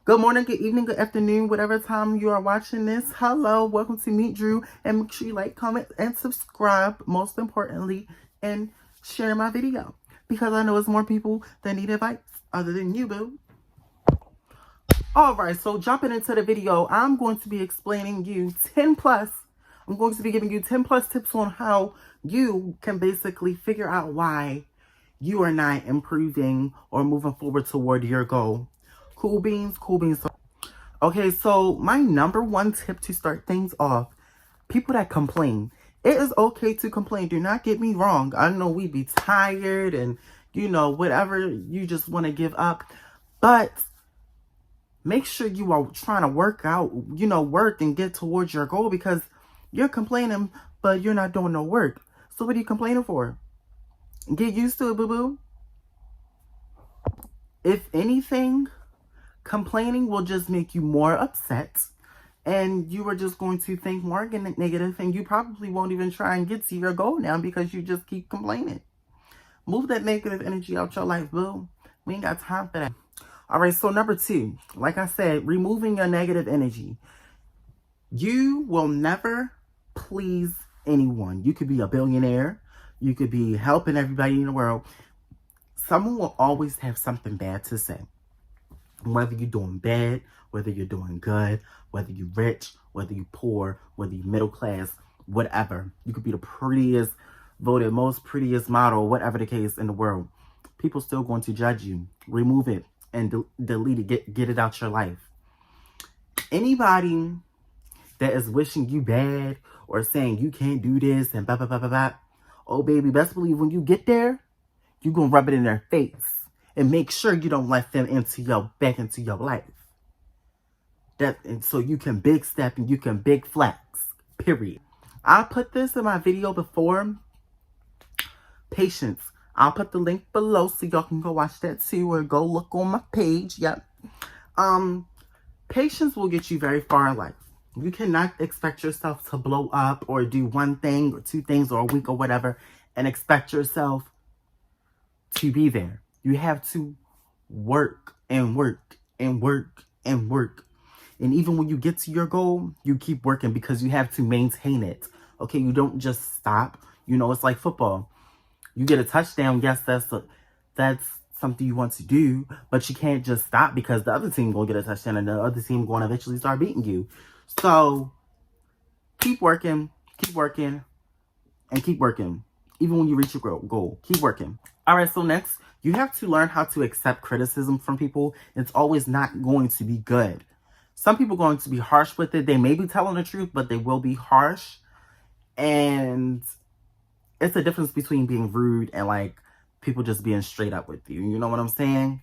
Good morning, good evening, good afternoon, whatever time you are watching this. Hello, welcome to Meet Drew, and make sure you like, comment, and subscribe, most importantly, and share my video, because I know it's more people that need advice other than you, boo. Alright, so jumping into the video, I'm going to be explaining you 10 plus. I'm going to be giving you 10 plus tips on how you can basically figure out why you are not improving or moving forward toward your goal. Cool beans, cool beans. Okay, so my number one tip to start things off, people that complain. It is okay to complain. Do not get me wrong. I know we be tired and, whatever, you just want to give up. But make sure you are trying to work out, work and get towards your goal, because you're complaining, but you're not doing no work. So what are you complaining for? Get used to it, boo-boo. If anything, complaining will just make you more upset, and you are just going to think more negative, and you probably won't even try and get to your goal now because you just keep complaining. Move that negative energy out your life, boo. We ain't got time for that. All right, so number 2, like I said, removing your negative energy. You will never please anyone. You could be a billionaire. You could be helping everybody in the world. Someone will always have something bad to say. Whether you're doing bad, whether you're doing good, whether you're rich, whether you're poor, whether you're middle class, whatever. You could be the prettiest, voted most prettiest model, whatever the case in the world. People still going to judge you. Remove it and delete it. Get it out your life. Anybody that is wishing you bad or saying you can't do this and blah, blah, blah, blah, blah. Oh, baby, best believe when you get there, you're going to rub it in their face. And make sure you don't let them back into your life. And so you can big step and you can big flex. Period. I put this in my video before. Patience. I'll put the link below so y'all can go watch that too, or go look on my page. Yep. Patience will get you very far in life. You cannot expect yourself to blow up or do one thing or two things or a week or whatever and expect yourself to be there. You have to work and work and work and work. And even when you get to your goal, you keep working because you have to maintain it. Okay, you don't just stop. It's like football. You get a touchdown, yes, that's something you want to do, but you can't just stop because the other team going to get a touchdown and the other team going to eventually start beating you. So keep working, and keep working. Even when you reach your goal, keep working. All right, so next, you have to learn how to accept criticism from people. It's always not going to be good. Some people are going to be harsh with it. They may be telling the truth, but they will be harsh. And it's a difference between being rude and like people just being straight up with you. You know what I'm saying?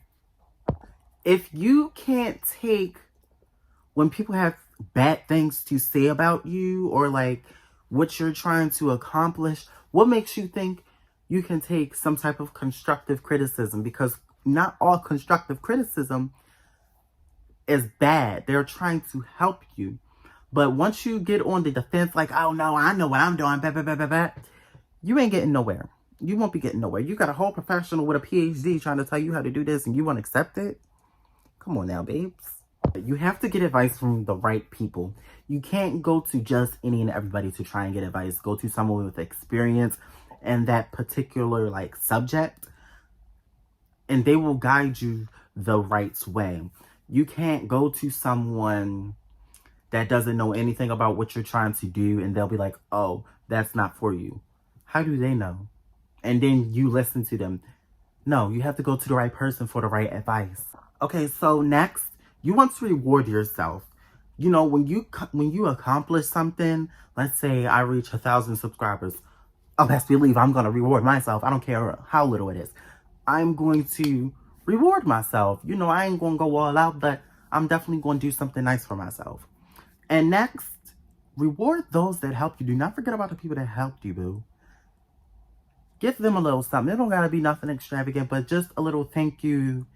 If you can't take when people have bad things to say about you or like what you're trying to accomplish, what makes you think you can take some type of constructive criticism? Because not all constructive criticism is bad. They're trying to help you. But once you get on the defense, like, oh no, I know what I'm doing, blah, blah, blah, blah, blah, you ain't getting nowhere. You won't be getting nowhere. You got a whole professional with a PhD trying to tell you how to do this and you won't accept it? Come on now, babes. You have to get advice from the right people. You can't go to just any and everybody to try and get advice. Go to someone with experience in that particular like subject, and they will guide you the right way. You can't go to someone that doesn't know anything about what you're trying to do and they'll be like, oh, that's not for you. How do they know? And then you listen to them. No, you have to go to the right person for the right advice. Okay, so next, you want to reward yourself. When you accomplish something, let's say I reach 1,000 subscribers. Oh, best believe I'm going to reward myself. I don't care how little it is. I'm going to reward myself. I ain't going to go all out, but I'm definitely going to do something nice for myself. And next, reward those that help you. Do not forget about the people that helped you, boo. Give them a little something. It don't got to be nothing extravagant, but just a little thank you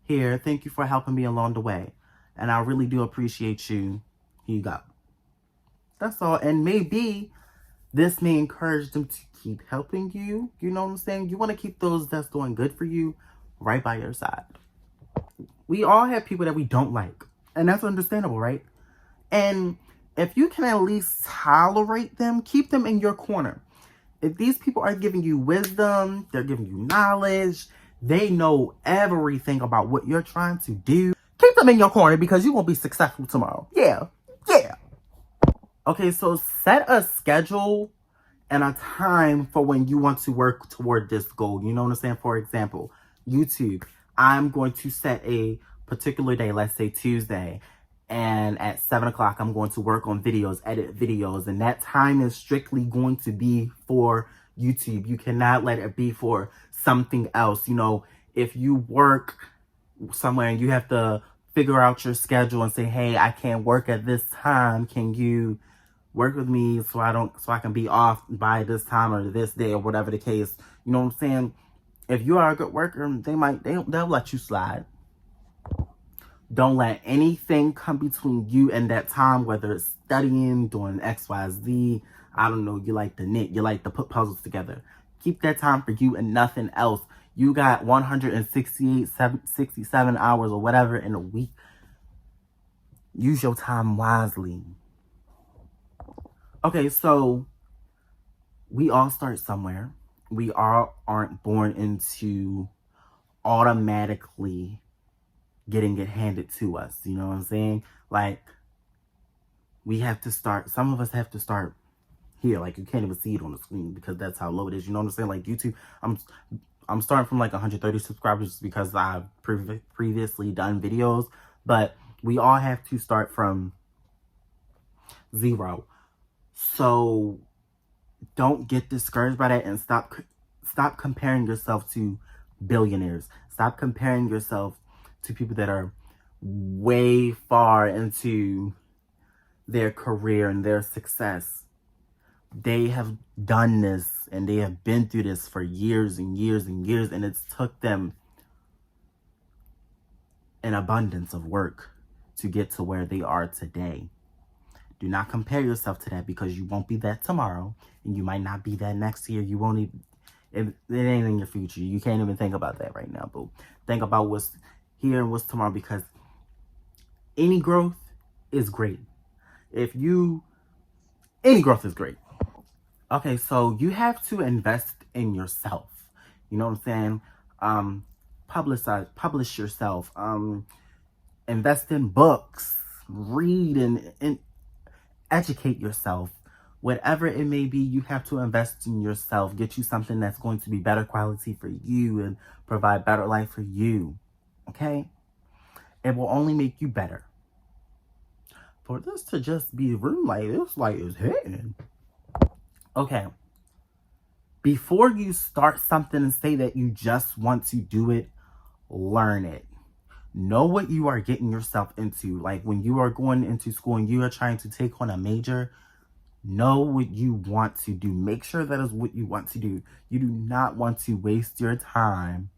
here. Thank you for helping me along the way. And I really do appreciate you. Here you go. That's all. And maybe this may encourage them to keep helping you. You know what I'm saying? You want to keep those that's doing good for you right by your side. We all have people that we don't like. And that's understandable, right? And if you can at least tolerate them, keep them in your corner. If these people are giving you wisdom, they're giving you knowledge, they know everything about what you're trying to do, keep them in your corner because you won't be successful tomorrow. Yeah. Okay, so set a schedule and a time for when you want to work toward this goal. You know what I'm saying? For example, YouTube. I'm going to set a particular day, let's say Tuesday, and at 7 o'clock, I'm going to work on videos, edit videos, and that time is strictly going to be for YouTube. You cannot let it be for something else. You know, if you work somewhere and you have to figure out your schedule and say, hey, I can't work at this time. Can you work with me so I can be off by this time or this day or whatever the case? You know what I'm saying? If you are a good worker, they'll let you slide. Don't let anything come between you and that time, whether it's studying, doing X, Y, Z. I don't know, you like to knit, you like to put puzzles together. Keep that time for you and nothing else. You got 67 hours or whatever in a week. Use your time wisely. Okay, so we all start somewhere. We all aren't born into automatically getting it handed to us. You know what I'm saying? Like, we have to start, some of us have to start here. Like, you can't even see it on the screen because that's how low it is. You know what I'm saying? Like, YouTube, I'm starting from like 130 subscribers because I've previously done videos, but we all have to start from 0. So don't get discouraged by that and stop comparing yourself to billionaires. Stop comparing yourself to people that are way far into their career and their success. They have done this and they have been through this for years and years and years, and it's took them an abundance of work to get to where they are today. Do not compare yourself to that because you won't be that tomorrow, and you might not be that next year. You won't even, it ain't in your future. You can't even think about that right now, boo. Think about what's here and what's tomorrow, because any growth is great. Any growth is great. Okay, so you have to invest in yourself. You know what I'm saying? Publish yourself. Invest in books. Read and educate yourself. Whatever it may be, you have to invest in yourself. Get you something that's going to be better quality for you and provide better life for you. Okay? It will only make you better. For this to just be room light, it's like it's hitting. Okay. Before you start something and say that you just want to do it, learn it. Know what you are getting yourself into. Like when you are going into school and you are trying to take on a major, know what you want to do. Make sure that is what you want to do. You do not want to waste your time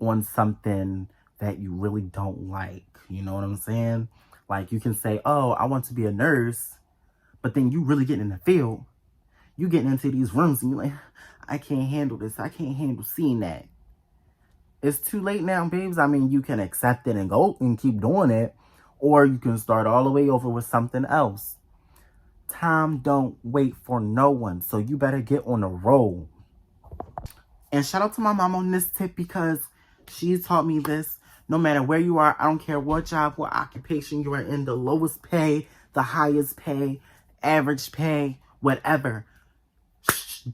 on something that you really don't like. You know what I'm saying? Like you can say, oh, I want to be a nurse, but then you really get in the field. You getting into these rooms and you're like, I can't handle this. I can't handle seeing that. It's too late now, babes. I mean, you can accept it and go and keep doing it, or you can start all the way over with something else. Time don't wait for no one, so you better get on the roll. And shout out to my mom on this tip because she taught me this. No matter where you are, I don't care what job, what occupation you are in, the lowest pay, the highest pay, average pay, whatever.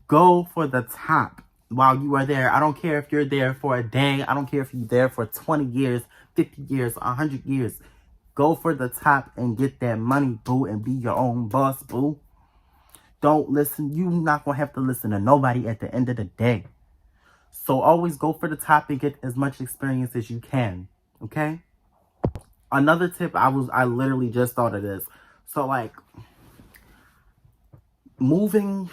Go for the top while you are there. I don't care if you're there for a day. I don't care if you're there for 20 years, 50 years, 100 years. Go for the top and get that money, boo, and be your own boss, boo. Don't listen. You're not going to have to listen to nobody at the end of the day. So always go for the top and get as much experience as you can. Okay? Another tip, I literally just thought of this. So like, moving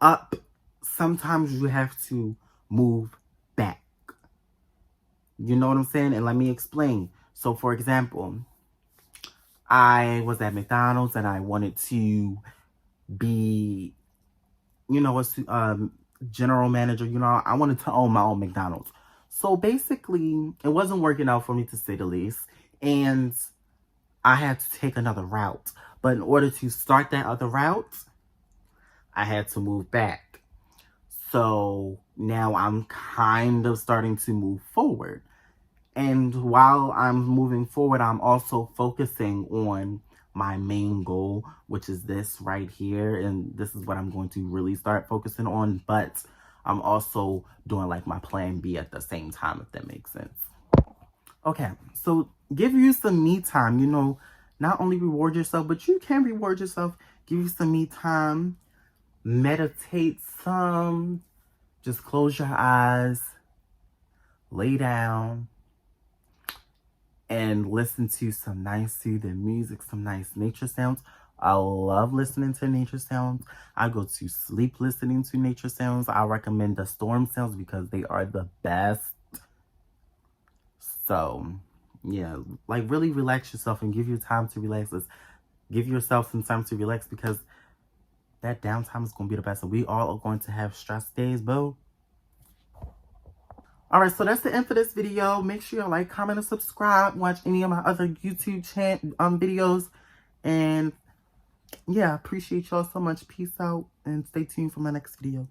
up, sometimes you have to move back. You know what I'm saying? And let me explain. So for example, I was at McDonald's and I wanted to be, general manager. I wanted to own my own McDonald's. So basically, it wasn't working out for me, to say the least. And I had to take another route. But in order to start that other route, I had to move back. So now I'm kind of starting to move forward. And while I'm moving forward, I'm also focusing on my main goal, which is this right here. And this is what I'm going to really start focusing on. But I'm also doing like my plan B at the same time, if that makes sense. Okay, so give you some me time. You know, not only reward yourself, but you can reward yourself. Give you some me time. Meditate some. Just close your eyes. Lay down. And listen to some nice soothing music, some nice nature sounds. I love listening to nature sounds. I go to sleep listening to nature sounds. I recommend the storm sounds because they are the best. So, yeah, like really relax yourself and give you time to relax. Give yourself some time to relax because that downtime is going to be the best. So we all are going to have stress days, boo. Alright, so that's the end for this video. Make sure you like, comment, and subscribe. Watch any of my other YouTube videos. And yeah, appreciate y'all so much. Peace out and stay tuned for my next video.